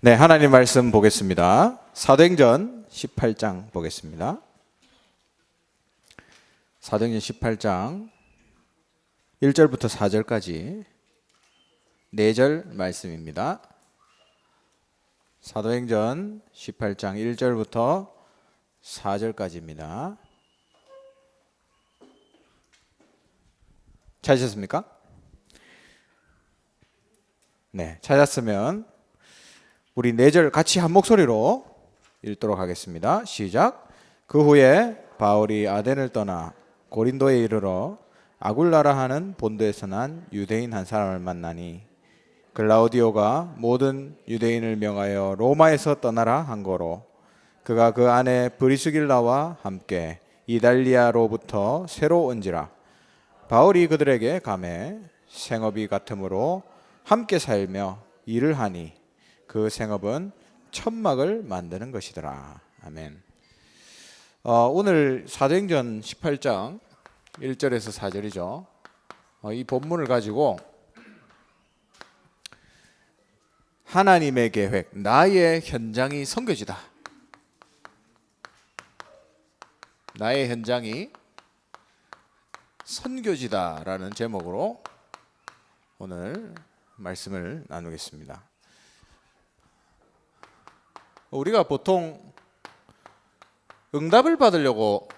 네, 하나님 말씀 보겠습니다. 사도행전 18장 보겠습니다. 사도행전 18장 1절부터 4절까지 4절 말씀입니다. 사도행전 18장 1절부터 4절까지입니다. 찾으셨습니까? 네, 찾았으면 우리 4절 같이 한 목소리로 읽도록 하겠습니다. 시작. 그 후에 바울이 아덴을 떠나 고린도에 이르러 아굴라라 하는 본도에서 난 유대인 한 사람을 만나니 글라우디오가 모든 유대인을 명하여 로마에서 떠나라 한 거로 그가 그 안에 브리스길라와 함께 이달리아로부터 새로 온지라. 바울이 그들에게 가매 생업이 같으므로 함께 살며 일을 하니 그 생업은 천막을 만드는 것이더라. 아멘. 오늘 사도행전 18장 1절에서 4절이죠. 이 본문을 가지고 하나님의 계획, 나의 현장이 선교지다. 나의 현장이 선교지다라는 제목으로 오늘 말씀을 나누겠습니다. 우리가 보통 응답을 받으려고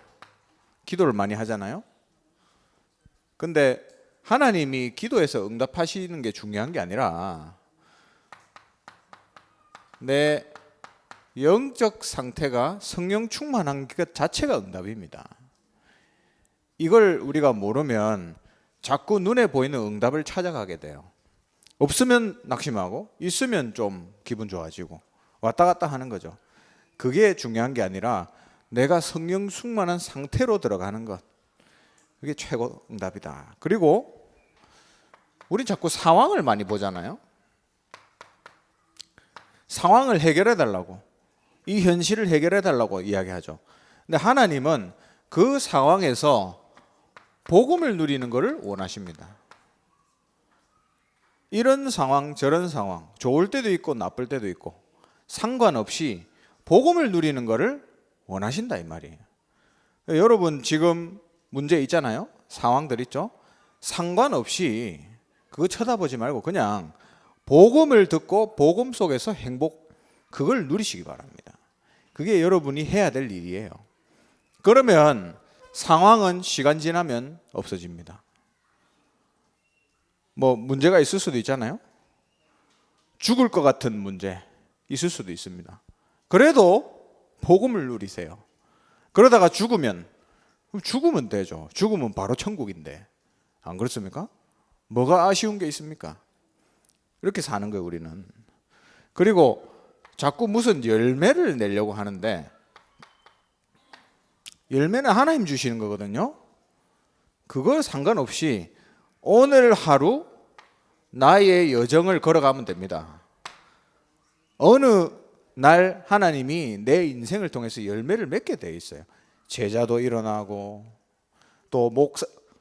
기도를 많이 하잖아요. 근데 하나님이 기도해서 응답하시는 게 중요한 게 아니라 내 영적 상태가 성령 충만한 것 자체가 응답입니다. 이걸 우리가 모르면 자꾸 눈에 보이는 응답을 찾아가게 돼요. 없으면 낙심하고 있으면 좀 기분 좋아지고 왔다 갔다 하는 거죠. 그게 중요한 게 아니라 내가 성령 충만한 상태로 들어가는 것, 그게 최고 응답이다. 그리고 우리 자꾸 상황을 많이 보잖아요. 상황을 해결해 달라고, 이 현실을 해결해 달라고 이야기하죠. 근데 하나님은 그 상황에서 복음을 누리는 것을 원하십니다. 이런 상황 저런 상황, 좋을 때도 있고 나쁠 때도 있고 상관없이 복음을 누리는 것을 원하신다 이 말이에요. 여러분 지금 문제 있잖아요. 상황들 있죠. 상관없이 그거 쳐다보지 말고 그냥 복음을 듣고 복음 속에서 행복, 그걸 누리시기 바랍니다. 그게 여러분이 해야 될 일이에요. 그러면 상황은 시간 지나면 없어집니다. 뭐 문제가 있을 수도 있잖아요. 죽을 것 같은 문제 있을 수도 있습니다. 그래도 복음을 누리세요. 그러다가 죽으면 되죠. 죽으면 바로 천국인데 안 그렇습니까? 뭐가 아쉬운 게 있습니까? 이렇게 사는 거예요 우리는. 그리고 자꾸 무슨 열매를 내려고 하는데 열매는 하나님 주시는 거거든요. 그걸 상관없이 오늘 하루 나의 여정을 걸어가면 됩니다. 어느 날 하나님이 내 인생을 통해서 열매를 맺게 돼 있어요. 제자도 일어나고 또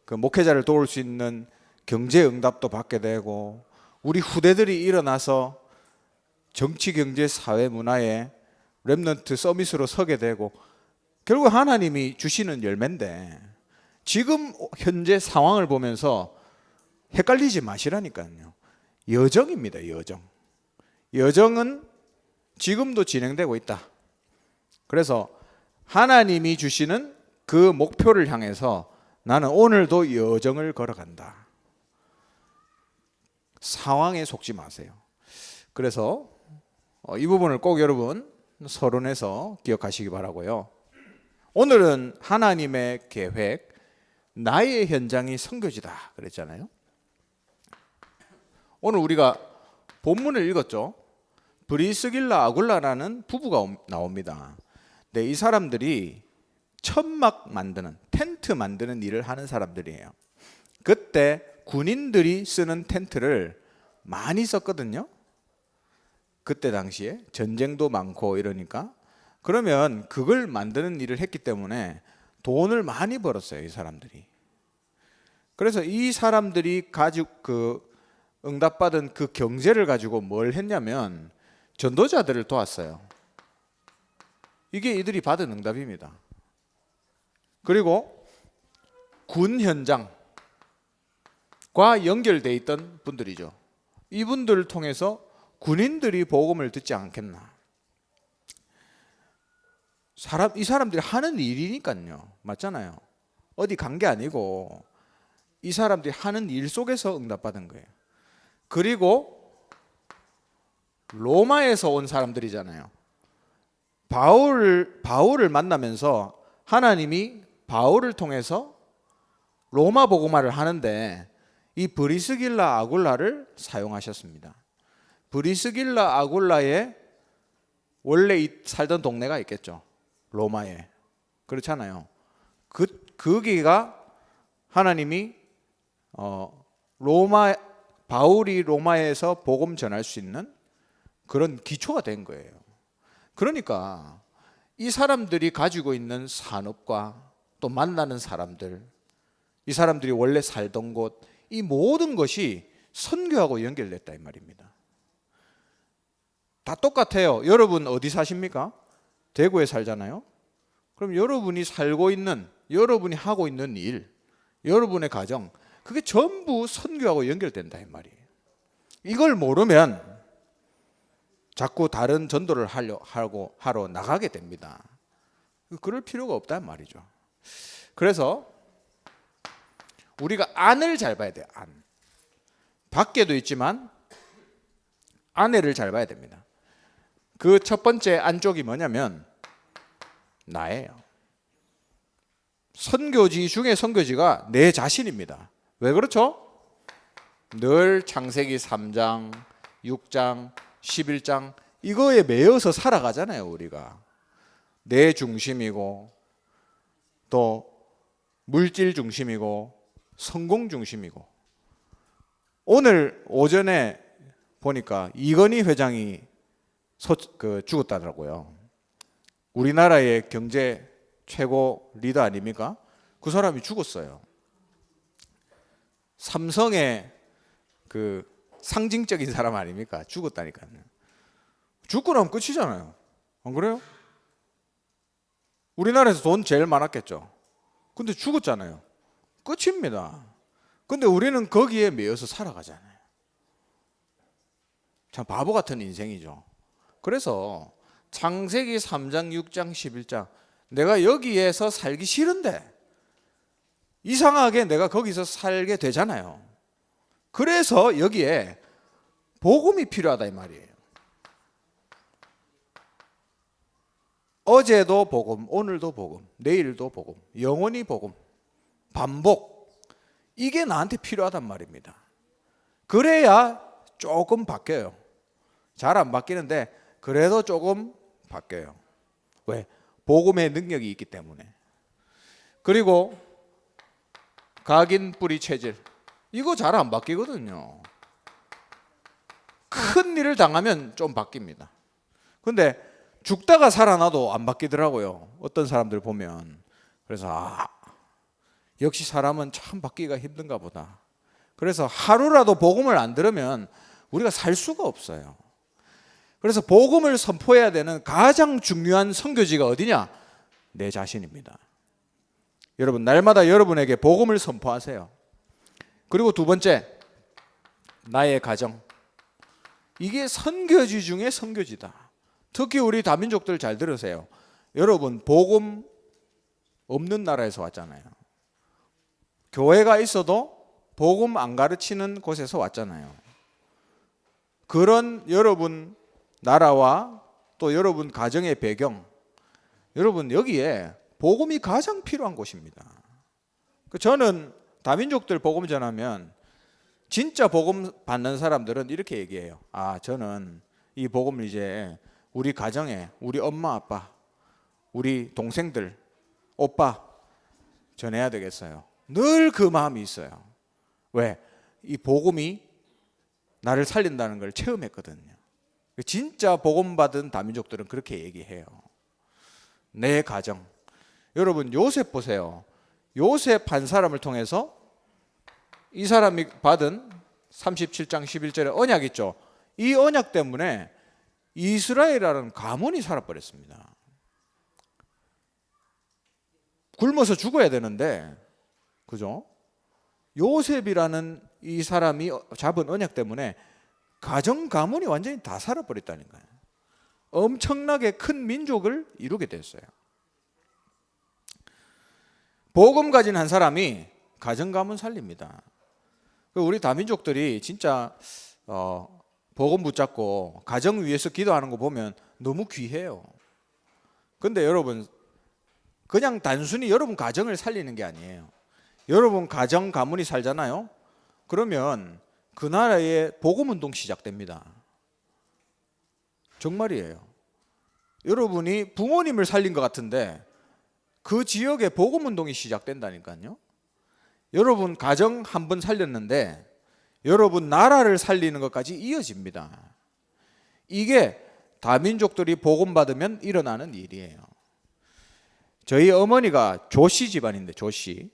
목회자를 도울 수 있는 경제 응답도 받게 되고 우리 후대들이 일어나서 정치, 경제, 사회, 문화의 렘넌트 서밋으로 서게 되고 결국 하나님이 주시는 열매인데 지금 현재 상황을 보면서 헷갈리지 마시라니까요. 여정입니다. 여정. 여정은 지금도 진행되고 있다. 그래서 하나님이 주시는 그 목표를 향해서 나는 오늘도 여정을 걸어간다. 상황에 속지 마세요. 그래서 이 부분을 꼭 여러분 서론에서 기억하시기 바라고요. 오늘은 하나님의 계획, 나의 현장이 선교지다 그랬잖아요. 오늘 우리가 본문을 읽었죠. 브리스길라 아굴라라는 부부가 나옵니다. 네, 이 사람들이 천막 만드는, 텐트 만드는 일을 하는 사람들이에요. 그때 군인들이 쓰는 텐트를 많이 썼거든요. 그때 당시에 전쟁도 많고 이러니까. 그러면 그걸 만드는 일을 했기 때문에 돈을 많이 벌었어요, 이 사람들이. 그래서 이 사람들이 응답받은 그 경제를 가지고 뭘 했냐면 전도자들을 도왔어요. 이게 이들이 받은 응답입니다. 그리고 군 현장과 연결되어 있던 분들이죠. 이분들을 통해서 군인들이 복음을 듣지 않겠나. 이 사람들이 하는 일이니까요. 맞잖아요. 어디 간 게 아니고 이 사람들이 하는 일 속에서 응답받은 거예요. 그리고 로마에서 온 사람들이잖아요. 바울을 만나면서 하나님이 바울을 통해서 로마 복음화를 하는데 이 브리스길라 아굴라를 사용하셨습니다. 브리스길라 아굴라에 원래 살던 동네가 있겠죠. 로마에. 그렇잖아요. 거기가 하나님이 바울이 로마에서 복음 전할 수 있는 그런 기초가 된 거예요. 그러니까 이 사람들이 가지고 있는 산업과 또 만나는 사람들, 이 사람들이 원래 살던 곳, 이 모든 것이 선교하고 연결됐다 이 말입니다. 다 똑같아요. 여러분 어디 사십니까? 대구에 살잖아요. 그럼 여러분이 살고 있는, 여러분이 하고 있는 일, 여러분의 가정, 그게 전부 선교하고 연결된다 이 말이에요. 이걸 모르면 자꾸 다른 전도를 하러 나가게 됩니다. 그럴 필요가 없단 말이죠. 그래서 우리가 안을 잘 봐야 돼요. 안. 밖에도 있지만 안에를 잘 봐야 됩니다. 그 첫 번째 안쪽이 뭐냐면 나예요. 선교지 중에 선교지가 내 자신입니다. 왜 그렇죠? 늘 창세기 3장, 6장, 11장 이거에 매여서 살아가잖아요. 우리가 내 중심이고 또 물질 중심이고 성공 중심이고. 오늘 오전에 보니까 이건희 회장이 죽었다더라고요. 우리나라의 경제 최고 리더 아닙니까? 그 사람이 죽었어요. 삼성의 그 상징적인 사람 아닙니까? 죽었다니까요. 죽고 나면 끝이잖아요. 안 그래요? 우리나라에서 돈 제일 많았겠죠. 근데 죽었잖아요. 끝입니다. 근데 우리는 거기에 매여서 살아가잖아요. 참 바보 같은 인생이죠. 그래서 창세기 3장, 6장, 11장 내가 여기에서 살기 싫은데 이상하게 내가 거기서 살게 되잖아요. 그래서 여기에 복음이 필요하다 이 말이에요. 어제도 복음, 오늘도 복음, 내일도 복음, 영원히 복음, 반복. 이게 나한테 필요하단 말입니다. 그래야 조금 바뀌어요. 잘 안 바뀌는데 그래도 조금 바뀌어요. 왜? 복음의 능력이 있기 때문에. 그리고 각인 뿌리 체질. 이거 잘 안 바뀌거든요. 큰 일을 당하면 좀 바뀝니다. 근데 죽다가 살아나도 안 바뀌더라고요. 어떤 사람들 보면. 그래서 역시 사람은 참 바뀌기가 힘든가 보다. 그래서 하루라도 복음을 안 들으면 우리가 살 수가 없어요. 그래서 복음을 선포해야 되는 가장 중요한 선교지가 어디냐? 내 자신입니다. 여러분 날마다 여러분에게 복음을 선포하세요. 그리고 두 번째, 나의 가정. 이게 선교지 중에 선교지다. 특히 우리 다민족들 잘 들으세요. 여러분 복음 없는 나라에서 왔잖아요. 교회가 있어도 복음 안 가르치는 곳에서 왔잖아요. 그런 여러분 나라와 또 여러분 가정의 배경, 여러분 여기에 복음이 가장 필요한 곳입니다. 저는 다민족들 복음 전하면 진짜 복음 받는 사람들은 이렇게 얘기해요. 저는 이 복음을 이제 우리 가정에 우리 엄마 아빠, 우리 동생들, 오빠 전해야 되겠어요. 늘 그 마음이 있어요. 왜? 이 복음이 나를 살린다는 걸 체험했거든요. 진짜 복음 받은 다민족들은 그렇게 얘기해요. 내 가정. 여러분 요셉 보세요. 요셉 한 사람을 통해서 이 사람이 받은 37장 11절의 언약 있죠. 이 언약 때문에 이스라엘이라는 가문이 살아버렸습니다. 굶어서 죽어야 되는데, 그죠? 요셉이라는 이 사람이 잡은 언약 때문에 가정 가문이 완전히 다 살아버렸다니까요. 엄청나게 큰 민족을 이루게 됐어요. 복음 가진 한 사람이 가정 가문 살립니다. 우리 다민족들이 진짜 복음 붙잡고 가정 위해서 기도하는 거 보면 너무 귀해요. 근데 여러분, 그냥 단순히 여러분 가정을 살리는 게 아니에요. 여러분 가정 가문이 살잖아요. 그러면 그 나라에 복음 운동 시작됩니다. 정말이에요. 여러분이 부모님을 살린 것 같은데 그 지역에 복음 운동이 시작된다니까요. 여러분 가정 한 번 살렸는데 여러분 나라를 살리는 것까지 이어집니다. 이게 다민족들이 복음 받으면 일어나는 일이에요. 저희 어머니가 조씨 집안인데, 조씨.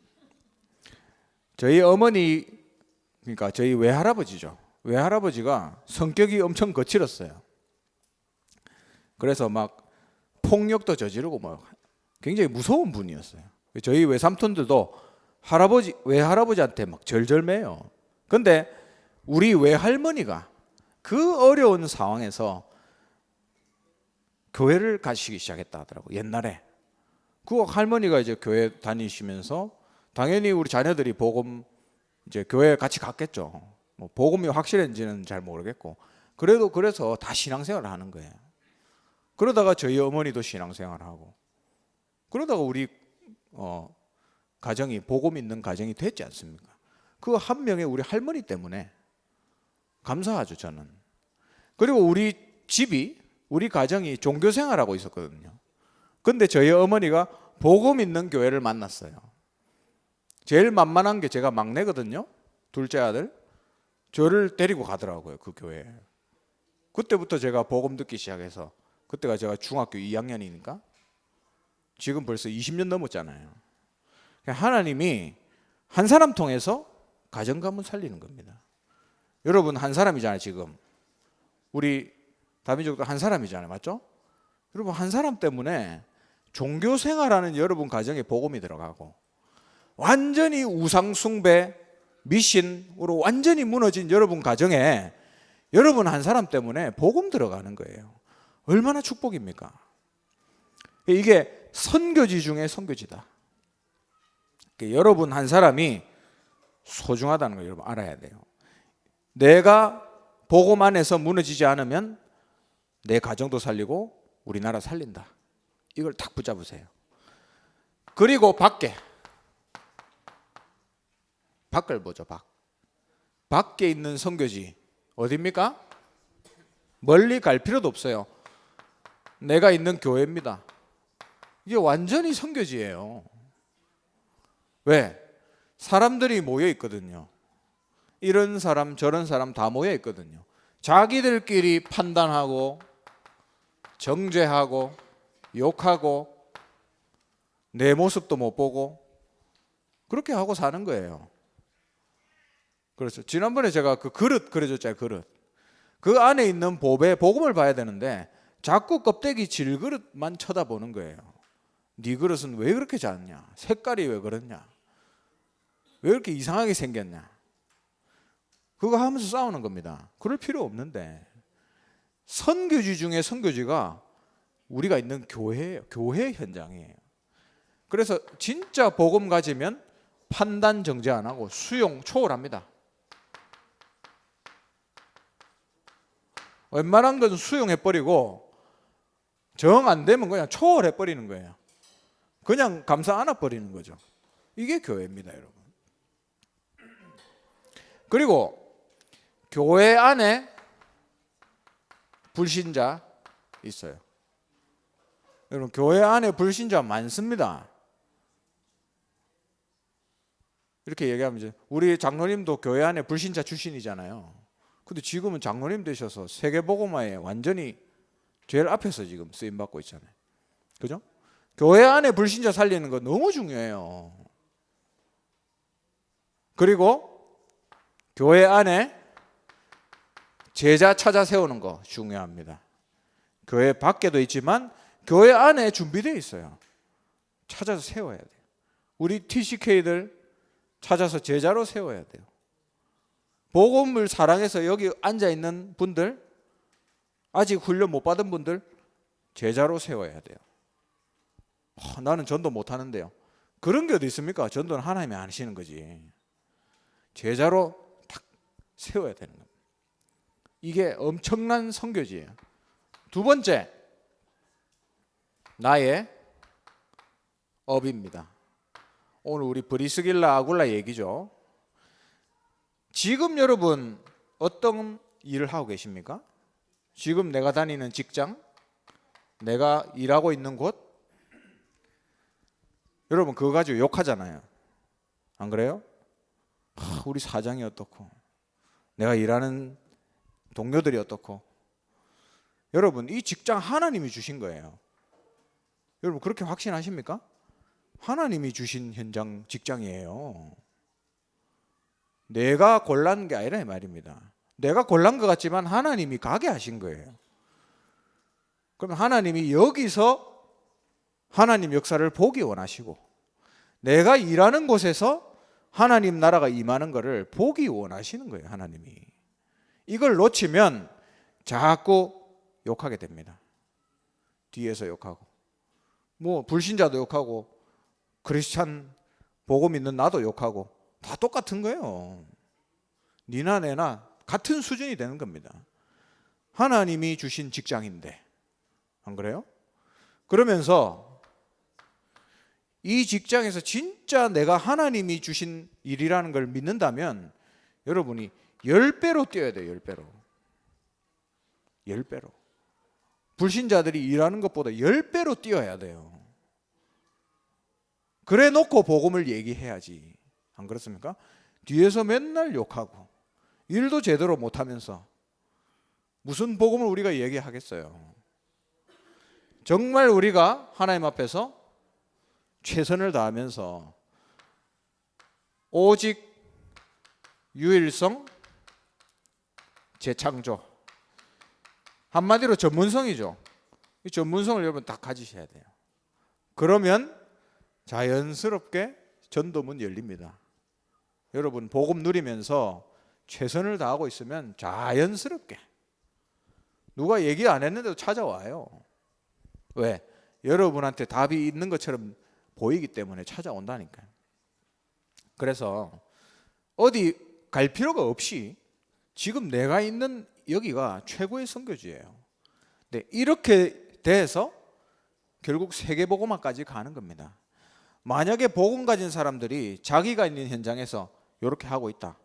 저희 어머니, 그러니까 저희 외할아버지죠. 외할아버지가 성격이 엄청 거칠었어요. 그래서 막 폭력도 저지르고 뭐 굉장히 무서운 분이었어요. 저희 외삼촌들도 외할아버지한테 막 절절매요. 근데 우리 외할머니가 그 어려운 상황에서 교회를 가시기 시작했다 하더라고, 옛날에. 그 할머니가 이제 교회 다니시면서 당연히 우리 자녀들이 복음 이제 교회 같이 갔겠죠. 뭐 복음이 확실한지는 잘 모르겠고, 그래도 그래서 다 신앙생활을 하는 거예요. 그러다가 저희 어머니도 신앙생활을 하고, 그러다가 우리 가정이 복음 있는 가정이 됐지 않습니까? 그 한 명의 우리 할머니 때문에 감사하죠, 저는. 그리고 우리 집이, 우리 가정이 종교생활하고 있었거든요. 근데 저희 어머니가 복음 있는 교회를 만났어요. 제일 만만한 게 제가 막내거든요. 둘째 아들. 저를 데리고 가더라고요, 그 교회에. 그때부터 제가 복음 듣기 시작해서, 그때가 제가 중학교 2학년이니까 지금 벌써 20년 넘었잖아요. 하나님이 한 사람 통해서 가정 가문 살리는 겁니다. 여러분 한 사람이잖아요. 지금 우리 다민족도 한 사람이잖아요. 맞죠? 여러분 한 사람 때문에 종교 생활하는 여러분 가정에 복음이 들어가고, 완전히 우상 숭배 미신으로 완전히 무너진 여러분 가정에 여러분 한 사람 때문에 복음 들어가는 거예요. 얼마나 축복입니까? 이게 선교지 중에 선교지다. 여러분 한 사람이 소중하다는 걸 여러분 알아야 돼요. 내가 복음 안에서 무너지지 않으면 내 가정도 살리고 우리나라 살린다. 이걸 딱 붙잡으세요. 그리고 밖을 보죠. 밖에 있는 선교지 어디입니까? 멀리 갈 필요도 없어요. 내가 있는 교회입니다. 이게 완전히 선교지예요. 왜? 사람들이 모여 있거든요. 이런 사람 저런 사람 다 모여 있거든요. 자기들끼리 판단하고 정죄하고 욕하고 내 모습도 못 보고 그렇게 하고 사는 거예요. 그래서 지난번에 제가 그 그릇 그려줬잖아요. 그릇. 그 안에 있는 복음을 봐야 되는데 자꾸 껍데기 질그릇만 쳐다보는 거예요. 네 그릇은 왜 그렇게 작냐? 색깔이 왜 그렇냐? 왜 이렇게 이상하게 생겼냐? 그거 하면서 싸우는 겁니다. 그럴 필요 없는데, 선교지 중에 선교지가 우리가 있는 교회예요. 교회 현장이에요. 그래서 진짜 복음 가지면 판단 정죄 안 하고 수용 초월합니다. 웬만한 건 수용해버리고 정 안 되면 그냥 초월해버리는 거예요. 그냥 감사 안아버리는 거죠. 이게 교회입니다, 여러분. 그리고 교회 안에 불신자 있어요. 여러분 교회 안에 불신자 많습니다. 이렇게 얘기하면 이제 우리 장로님도 교회 안에 불신자 출신이잖아요. 근데 지금은 장로님 되셔서 세계복음화에 완전히 제일 앞에서 지금 쓰임 받고 있잖아요. 그죠? 교회 안에 불신자 살리는 거 너무 중요해요. 그리고 교회 안에 제자 찾아 세우는 거 중요합니다. 교회 밖에도 있지만 교회 안에 준비되어 있어요. 찾아서 세워야 돼요. 우리 TCK들 찾아서 제자로 세워야 돼요. 복음을 사랑해서 여기 앉아있는 분들, 아직 훈련 못 받은 분들 제자로 세워야 돼요. 나는 전도 못하는데요. 그런 게 어디 있습니까? 전도는 하나님이 안 하시는 거지. 제자로 딱 세워야 되는 겁니다. 이게 엄청난 선교지예요. 두 번째, 나의 업입니다. 오늘 우리 브리스길라 아굴라 얘기죠. 지금 여러분 어떤 일을 하고 계십니까? 지금 내가 다니는 직장, 내가 일하고 있는 곳, 여러분 그거 가지고 욕하잖아요. 안 그래요? 우리 사장이 어떻고, 내가 일하는 동료들이 어떻고. 여러분 이 직장 하나님이 주신 거예요. 여러분 그렇게 확신하십니까? 하나님이 주신 현장 직장이에요. 내가 골란 게 아니라 이 말입니다. 내가 골란 것 같지만 하나님이 가게 하신 거예요. 그럼 하나님이 여기서 하나님 역사를 보기 원하시고, 내가 일하는 곳에서 하나님 나라가 임하는 것을 보기 원하시는 거예요. 하나님이. 이걸 놓치면 자꾸 욕하게 됩니다. 뒤에서 욕하고, 뭐 불신자도 욕하고, 크리스찬 복음 있는 나도 욕하고, 다 똑같은 거예요. 니나 내나 같은 수준이 되는 겁니다. 하나님이 주신 직장인데, 안 그래요? 그러면서 이 직장에서 진짜 내가 하나님이 주신 일이라는 걸 믿는다면 여러분이 10배로 뛰어야 돼요. 10배로. 10배로. 불신자들이 일하는 것보다 10배로 뛰어야 돼요. 그래 놓고 복음을 얘기해야지. 안 그렇습니까? 뒤에서 맨날 욕하고 일도 제대로 못하면서 무슨 복음을 우리가 얘기하겠어요? 정말 우리가 하나님 앞에서 최선을 다하면서 오직 유일성, 재창조, 한마디로 전문성이죠. 이 전문성을 여러분 다 가지셔야 돼요. 그러면 자연스럽게 전도문 열립니다. 여러분 복음 누리면서 최선을 다하고 있으면 자연스럽게 누가 얘기 안 했는데도 찾아와요. 왜? 여러분한테 답이 있는 것처럼 보이기 때문에 찾아온다니까요. 그래서 어디 갈 필요가 없이 지금 내가 있는 여기가 최고의 선교지예요. 네, 이렇게 돼서 결국 세계복음화까지 가는 겁니다. 만약에 복음 가진 사람들이 자기가 있는 현장에서 이렇게 하고 있다,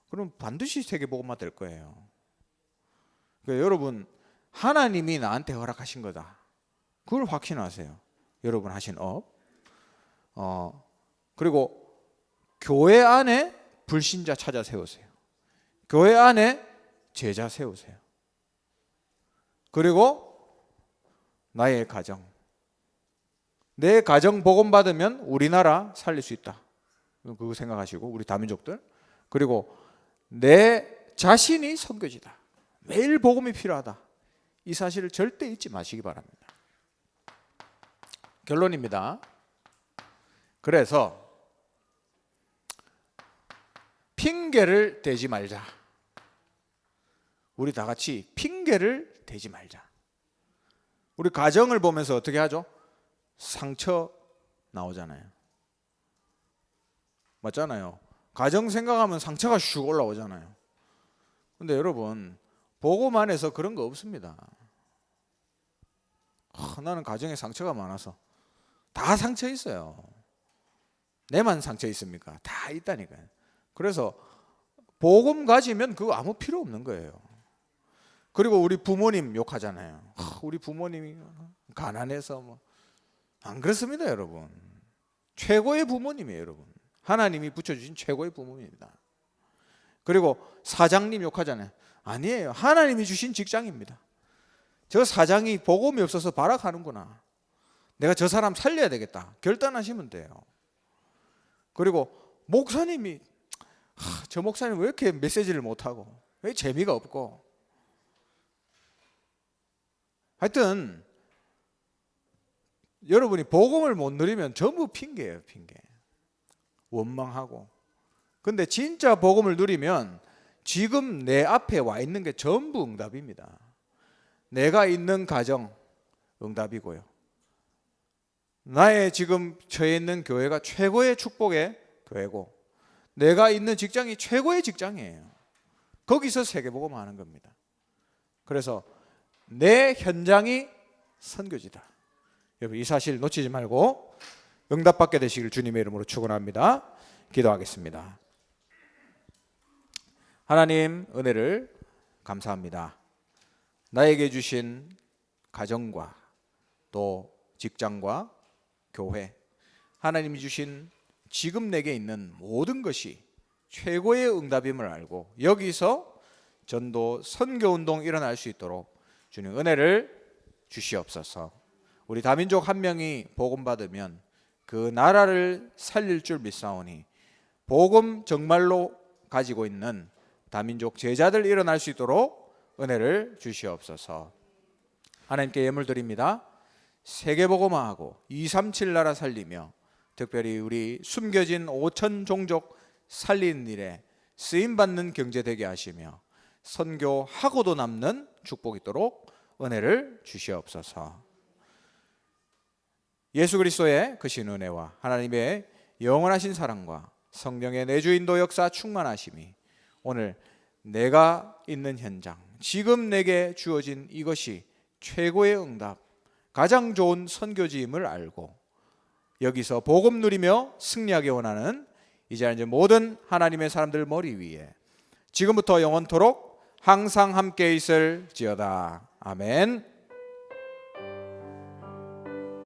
그럼 반드시 세계복음화 될 거예요. 그러니까 여러분 하나님이 나한테 허락하신 거다, 그걸 확신하세요. 여러분 하신 업. 그리고 교회 안에 불신자 찾아 세우세요. 교회 안에 제자 세우세요. 그리고 나의 가정, 내 가정 복음 받으면 우리나라 살릴 수 있다, 그거 생각하시고, 우리 다민족들. 그리고 내 자신이 선교지다, 매일 복음이 필요하다, 이 사실을 절대 잊지 마시기 바랍니다. 결론입니다. 그래서 핑계를 대지 말자. 우리 다 같이 핑계를 대지 말자. 우리 가정을 보면서 어떻게 하죠? 상처 나오잖아요. 맞잖아요. 가정 생각하면 상처가 슉 올라오잖아요. 근데 여러분 복음 안에서 그런 거 없습니다. 나는 가정에 상처가 많아서. 다 상처 있어요. 내만 상처 있습니까? 다 있다니까요. 그래서 복음 가지면 그거 아무 필요 없는 거예요. 그리고 우리 부모님 욕하잖아요. 우리 부모님이 가난해서 뭐. 안 그렇습니다, 여러분. 최고의 부모님이에요, 여러분. 하나님이 붙여주신 최고의 부모입니다. 그리고 사장님 욕하잖아요. 아니에요. 하나님이 주신 직장입니다. 저 사장이 복음이 없어서 발악하는구나, 내가 저 사람 살려야 되겠다, 결단하시면 돼요. 그리고 목사님이 저 목사님 왜 이렇게 메시지를 못하고 왜 재미가 없고, 하여튼 여러분이 복음을 못 누리면 전부 핑계예요, 핑계. 원망하고. 근데 진짜 복음을 누리면 지금 내 앞에 와 있는 게 전부 응답입니다. 내가 있는 가정 응답이고요. 나의 지금 처해 있는 교회가 최고의 축복의 교회고, 내가 있는 직장이 최고의 직장이에요. 거기서 세계복음 하는 겁니다. 그래서 내 현장이 선교지다. 여러분 이 사실 놓치지 말고 응답받게 되시길 주님의 이름으로 축원합니다. 기도하겠습니다. 하나님 은혜를 감사합니다. 나에게 주신 가정과 또 직장과 교회, 하나님이 주신 지금 내게 있는 모든 것이 최고의 응답임을 알고 여기서 전도 선교운동 일어날 수 있도록 주님 은혜를 주시옵소서. 우리 다민족 한 명이 복음 받으면 그 나라를 살릴 줄 믿사오니 복음 정말로 가지고 있는 다민족 제자들 일어날 수 있도록 은혜를 주시옵소서. 하나님께 예물 드립니다. 세계복음화하고 237 나라 살리며 특별히 우리 숨겨진 5천 종족 살리는 일에 쓰임받는 경제 되게 하시며 선교하고도 남는 축복이 있도록 은혜를 주시옵소서. 예수 그리스도의 크신 은혜와 하나님의 영원하신 사랑과 성령의 내주인도 역사 충만하심이 오늘 내가 있는 현장, 지금 내게 주어진 이것이 최고의 응답, 가장 좋은 선교지임을 알고 여기서 복음 누리며 승리하기 원하는 이제 모든 하나님의 사람들 머리 위에 지금부터 영원토록 항상 함께 있을지어다. 아멘.